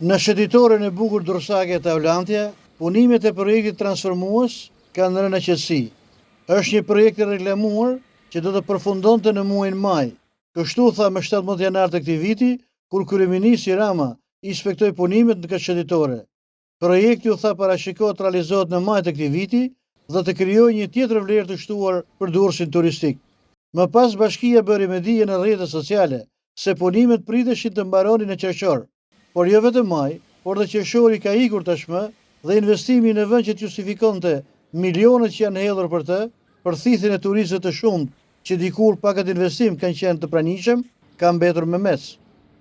Në shëtitoren e bukur Dursake e Tavlantja, punimet e projektit transformues kanë rënë në qetësi. Është një projekt i reklamuar që do të përfundonte në muajin maj. Kështu tha më 17 janar të këtij viti, kur kryeministri Rama inspektoi punimet në këtë shëtitore. Projekti, u tha, parashikohet të realizohet në maj të këtij viti dhe të krijojë një tjetër vlerë të shtuar për Durrësin turistik. Më pas bashkia bëri me dije në rrjetet sociale se punimet priteshin të mbaronin në qershor. Por jo vetëm maj, por dhe qershori ka ikur tashmë dhe investimi në vend që të justifikonte milionet që janë hedhur për të, për thithjen e turistëve të shumtë që dikur pakat investim kanë qenë të pranishëm, ka mbetur me mes.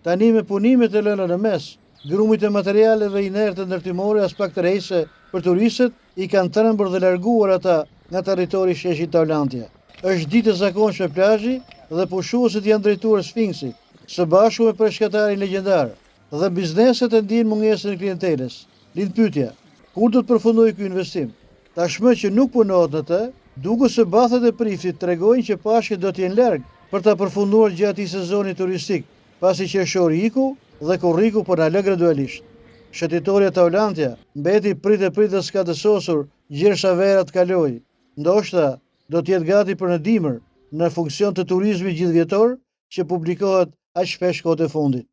Tani me punimet e lëna në mes, grumit e materialeve inerte ndërtimore as pak të rejse për turistët i kanë trembur dhe larguar ata nga territori i sheshit Tavlantja. Është ditë e zakonshme plazhi dhe pushuesit janë drejtuar Sfinksit, së bashku me preshkatarin legjendar. Dhe bizneset e ndjen mungesën e klienteles. Lind pyetja, kur do të përfundojë ky investim? Tashmë që nuk punohet në të, duke se bathet e priftit tregojnë që pashkët do të jenë larg për ta përfunduar gjatë atij sezoni turistik, pasi qershori iku dhe kurriku po na lë gradualisht. Shëtitoria Tavlantja mbeti prit dhe skadësosur gjersa vera të kalojë. Ndoshta do të jetë gati për në dimër në funksion të turizmit gjithvjetor që publikohet aq shpesh kohët e fundit.